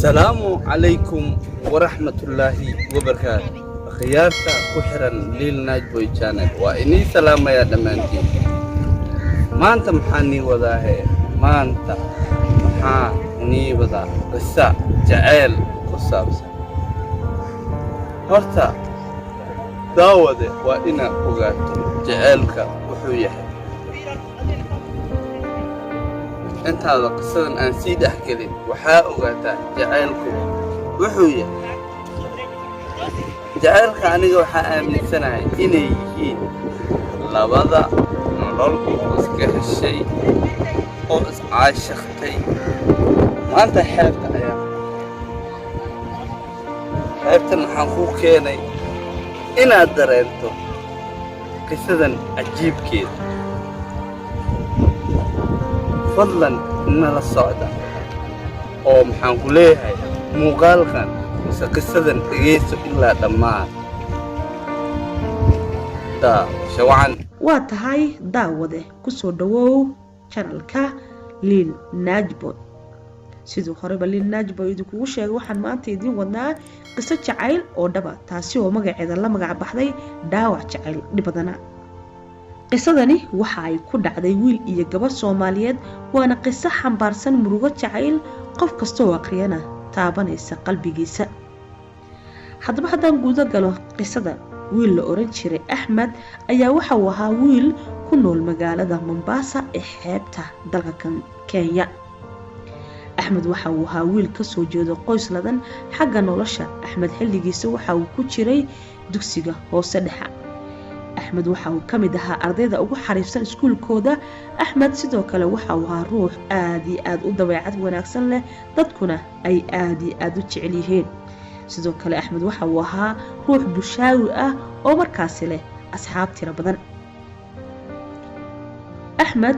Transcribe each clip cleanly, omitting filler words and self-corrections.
السلام عليكم ورحمة الله وبركاته. خيارتا كحرا ليل ناجبوي channel وإني سلام يا دمانتي. ما أنت محاني وذاهي ما أنت محاني وذا قصة جعل قصة بس هرتا داودة وإنا أغاتو جعلك وحويح. أنت هذا قصة أن سيد أحكي لي وحا أغاتا جعلكم وحويح. جعلك aniga waxa aaminsanahay inay yihiin labada nolol iska heshay oo is caashaqtay maanta xeebta ayaa xeebtan waxaan ku keenay inaad dareento qisadan cajiibkeeda fadlan nala socda oo maxaan ku leeyahay muuqaalkan قصداً إيجيسو إلا دمان دا شوعاً واتهاي داوده كسو دوو channelka لين ناجبو سيدو خريبا لين ناجبو يدكو شيغ waxaan maanta idin wadnaa qiso jacayl oo dhaba taasi oo magaceeda la magac baxday dhaawac jacayl dhibadana qisadani waxa ay ku dhacday wiil iyo gabar Soomaaliyeed waana qiso xambaarsan murugo jacayl qof kasto oo aqriyana taabanaysa qalbigiisa haddaba haddaan guuda galo qisada wiil la oran jiray Axmed ayaa waxa uu ahaa wiil ku nool magaalada Mombasa ee xeebta dalka Kenya Axmed waxa uu ahaa wiil ka soo jeedo qoys ladan xagga nolosha Axmed xilligiisa waxa uu ku jiray dugsiga hoose dhexe Axmed waxa uu kamid ahaa ardayda ugu xariifsan iskuulkooda Axmed sidoo kale waxa uu ahaa ruux aad iyo aad u dabeecad wanaagsan leh dadkuna ay aad iyo aad u jecel yihiin sidoo kale Axmed waxa uu ahaa ruux bushaawi ah oo markaas leh asxaab tiro badan Axmed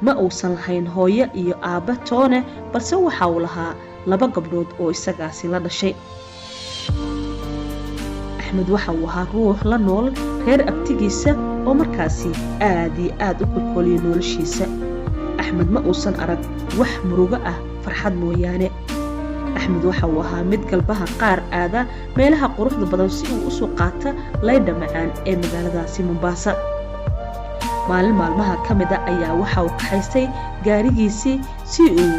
ma uusan lahayn hooyo iyo aabba toone balse waxa uu lahaa laba gabdhood oo isagaasi la dhashay Axmed waxa uu ahaa ruux la nool reer abtigiisa oo markaasi aad iyo aad u kulkuliyay noloshiisa Axmed ma uusan arag wax murugo ah farxad mooyaane Axmed waxa uu ahaa mid galbaha qaar aada meelaha quruxda badan si uu u soo qaata leydha macaan ee magaaladaasi Mombasa maalmaha kamida ayaa waxa uu kaxaystay gaarigiisii si uu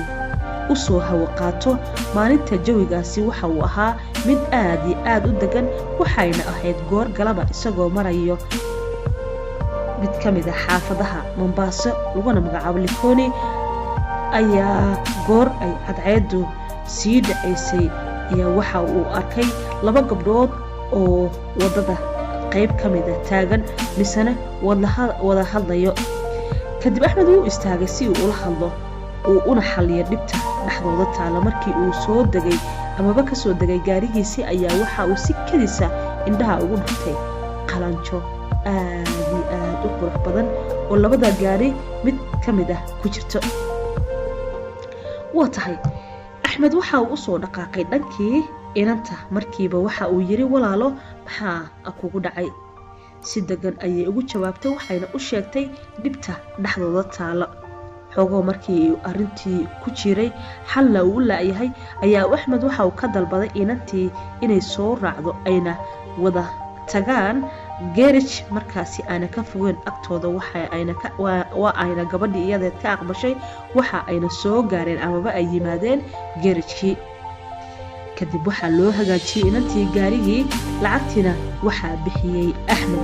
u soo hawo qaato maalinta jawigaasi waxa uu ahaa mid aad iyo aad u degan waxayna ahayd goor galaba isagoo marayo mid kamida xaafadaha Mombasa laguna magacaabo Likoni ayaa goor ay cadceedu sii dhacaysay ayaa waxa uu arkay laba gabdhood oo wadada qayb kamida taagan misana wada hadlayo kadib Axmed uu istaagay si uu ula hadlo oo una xalliyo dhibta dhaxdooda taala markii uu soo degay amaba ka soo degay gaarigiisii ayaa waxa uu si kadisa indhaha ugu dhuftay qalanjo aad iyo aad u qurux badan oo labada gaari mid kamid ah ku jirto watahay Axmed waxa uu soo dhaqaaqay dhankii inanta markiiba waxa uu yiri walaalo maxaa kugu dhacay si degan ayay ugu jawaabtay waxayna u sheegtay dhibta dhaxdooda taala xogo markii arintii ku jiray xal la uu laayahay ayaa Axmed waxa uu ka dalbaday inantii inay soo raacdo ayna wada tagaan garage markaasi ayna ka fogeyn agtooda ayna gabadhii iyada ka aqbashay waxa ayna soo gaareen amaba ay yimaadeen garage kadib waxa loo hagaajiyay inantii gaarigii lacagtina waxa bixiyay Axmed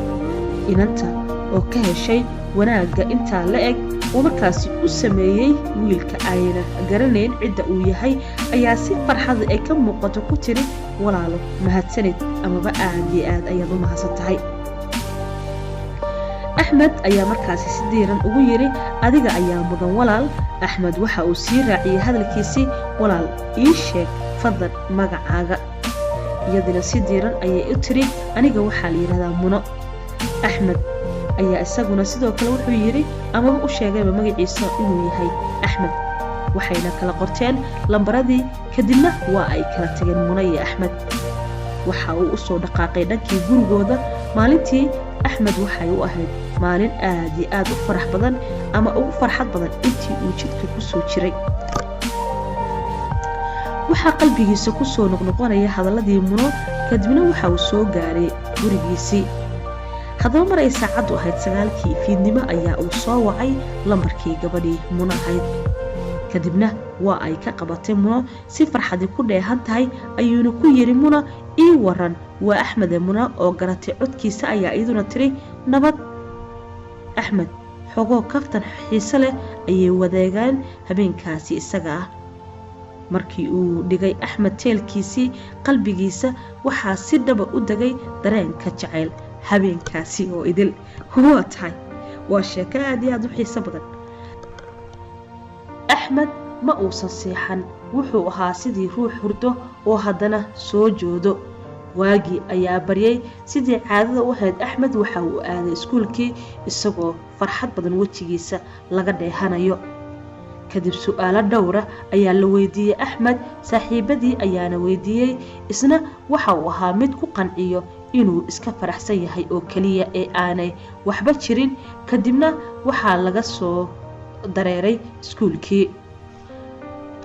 inanta oo ka heshay wanaaga inta la eg oo markaasi u sameeyay wiilka ayna garaneyn cidda uu yahay ayaa si farxad ay ka muuqato ku tiri walaalo mahadsanid amaba aad iyo aad ayaad u mahadsantahay Axmed ayaa markaasi si diiran ugu yiri adiga ayaa mudan walaal Axmed waxa uu sii raaciyay hadalkiisii walaal ii sheeg fadlan magacaaga iyadina si diiran ayay u tiri aniga waxa la yiraahdaa Muno Axmed ayaa isaguna sidoo kale wuxuu yiri amaba u sheegay magaciisa inuu yahay Axmed waxayna kala qorteen lambaradii kadibna waa ay kala tageen Muno iyo Axmed waxa uu u soo dhaqaaqay dhankii gurigooda maalintii Axmed waxay u ahayd maalin aad iyo aad u farax badan ama ugu farxad badan intii uu jidka ku soo jiray waxaa qalbigiisa ku soo noqnoqonaya hadalladii Muno kadibna waxa uu soo gaaray gurigiisii. haddaba mar ay saacadu ahayd 9:00 fiidnimo ayaa uu soo wacay lambarkii gabadhii Muno ahayd. kadibna waa ay ka qabatay Muno si farxadi ku dheehan tahay ayuuna ku yiri Muno ii waran waa Axmed Muno oo garatay codkiisa ayaa iduna tiri nabad. Axmed xogo kaftan xiiso leh ayay wadaagaan habeenkaasi isaga ah. markii uu dhigay Axmed teelkiisii qalbigiisa waxaa si dhaba u dagay dareenka jacayl habeenkaasi oo idil. waa tahay waa sheeko aad iyo aad u xiiso badan. Axmed ma uusan seexan, wuxuu ahaa sidii ruux hurdo oo haddana soo joodo. waagii ayaa baryay sidii caadada u ahayd. Axmed waxa uu aaday iskuulkii isagoo farxad badan wejigiisa laga dheehanayo. kadib su'aalo dhowr ah ayaa la weydiiyay Axmed, saaxiibadii ayaana weydiiyay, isna waxa uu ahaa mid ku qanciyo inuu iska faraxsan yahay oo kaliya ee aanay waxba jirin. kadibna waxaa laga soo dareeray iskuulkii,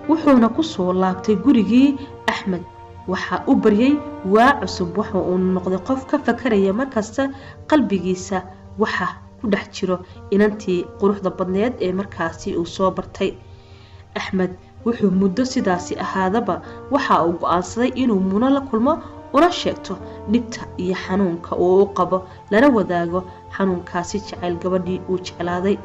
wuxuuna ku soo laabtay gurigii. Axmed waxa uu baryay waa cusub, waxa uu noqday qof ka fakaraya markasta qalbigiisa waxa ku dhex jiro inantii quruxda badneed ee markaasi uu soo bartay. Axmed wuxuu muddo sidaasi ahaadaba waxa uu go'aansaday inuu Muno la kulmo una sheegto dhibta iyo xanuunka uu qabo, lana wadaago xanuunkaasi jacayl gabadhii uu jeclaaday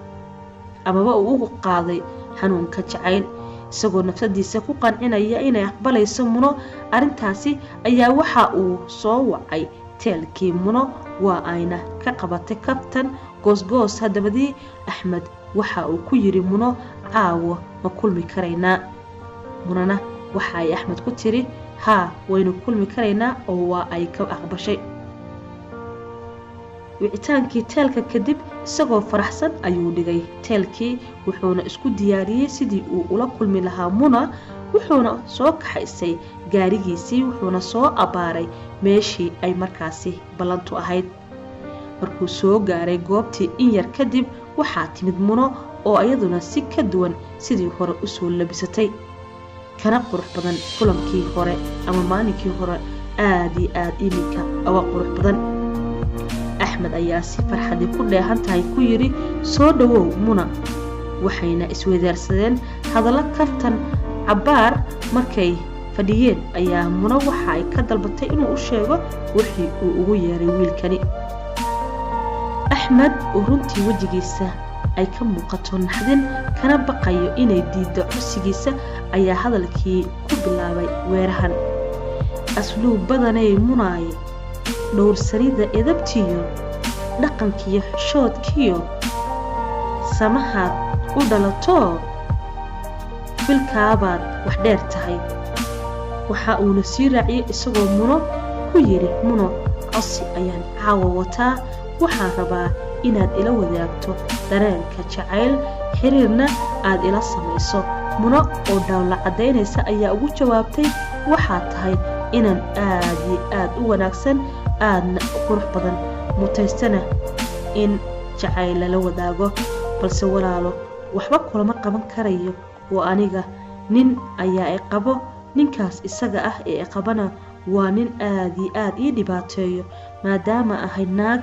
amaba uu ugu qaaday xanuunka jacayl, isagoo nafsadiisa ku qancinaya inay aqbalayso Muno. arintaasi ayaa waxa uu soo wacay teelkii Muno, waa ayna ka qabatay kaftan goosgoos. hadabadii Axmed waxa uu ku yiri Muno caawo ma kulmi karaynaa? Munona waxa ay Axmed ku tiri haa waynu kulmi karaynaa oo waa ay ka aqbashay. wicitaankii teelka kadib isagoo faraxsan ayuu dhigay teelkii, wuxuuna isku diyaariyay sidii uu ula kulmi lahaa Muno. wuxuuna soo kaxaysay gaarigiisii, wuxuuna soo abaaray meeshii ay markaasi ballantu ahayd. markuu soo gaaray goobtii in yar kadib waxaa timid Muno oo iyaduna si ka duwan sidii hore u soo labisatay, kana qurux badan kulankii hore ama maalinkii hore aad iyo aad iminka uga qurux badan. Axmed ayaa si farxadi ku dheehan tahay ku yiri soo dhawow Muno. waxayna isweydaarsadeen hadallo kaftan cabaar. markay fadhiyeen ayaa Muno waxa ay ka dalbatay inuu u sheego wixii uu ugu yeeray wiilkani. Axmed oo runtii wejigiisa ay ka muuqato naxdin kana baqayo inay diido codsigiisa ayaa hadalkii ku bilaabay weerahan. asluub badanay Munaay, dhowrsanida edabtiyo dhaqankiyo xishoodkiyo samahaad u dhalato filkaabaad wax dheer tahay. waxa uuna sii raaciyay isagoo Muno ku yiri Muno codsi ayaan caawa wataa, waxaan rabaa inaad ila wadaagto dareenka jacayl, xiriirna aad ila samayso. Muno oo dhawla cadaynaysa ayaa ugu jawaabtay waxaad tahay inaan aad iyo aad u wanaagsan, aadna qurux badan, mutaystana in jacayl la wadaago, balse walaalo waxba kulama qaban karayo oo aniga nin ayaa ay qabo. ninkaas isaga ah ee qabana waa nin aad iyo aad ii dhibaateeyo, maadaama ahay naag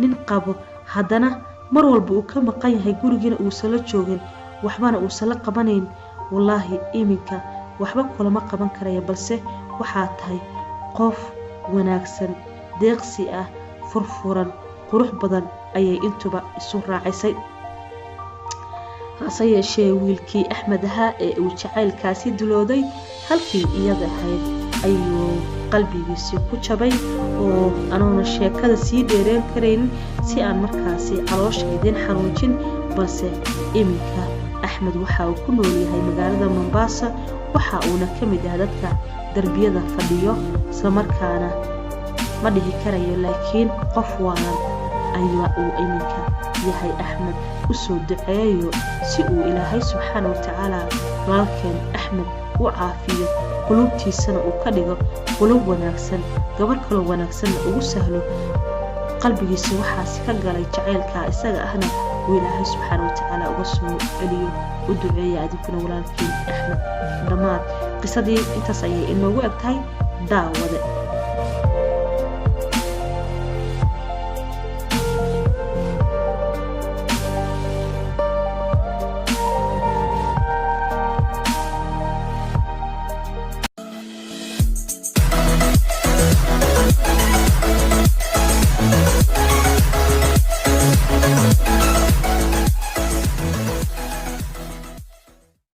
nin qabo haddana mar walba uu ka maqan yahay gurigiina uusan la joogin, waxbana uusan la qabanayn. wallaahi iminka waxba kulama qaban karaya, balse waxaa tahay qof wanaagsan, deeqsi ah, furfuran, qurux badan ayay intuba isu raacisay. hase yeeshee wiilkii Axmed ahaa ee uu jacaylkaasi dulooday halkii iyada ahayd ayuu qalbigiisii ku jabay, oo anuuna sheekada sii dheereen karayn si aan markaasi caloosha idin xanuujin. balse iminka Axmed waxa uu ku nool yahay magaalada Mombasa, waxa uuna ka mid yahay dadka darbiyada fadhiyo, isla markaana ma dhihi karayo, laakiin qof waalan ayaa uu iminka yahay. Axmed u soo duceeyo si uu Ilaahay subxaanahu wa tacaala walaalkeen Axmed u caafiyo, qulubtiisana uu ka dhigo qulub wanaagsan, gabar kale wanaagsan ugu sahlo. qalbigiisa waxaas ka galay jacaylka isaga ahna uu Ilaahay subxaanahu wa tacaala uga soo celiyo. u duceeya adinkuna walaalkeen Axmed. dhammaad qisadii intaas ayay inoogu eg tahay daawade.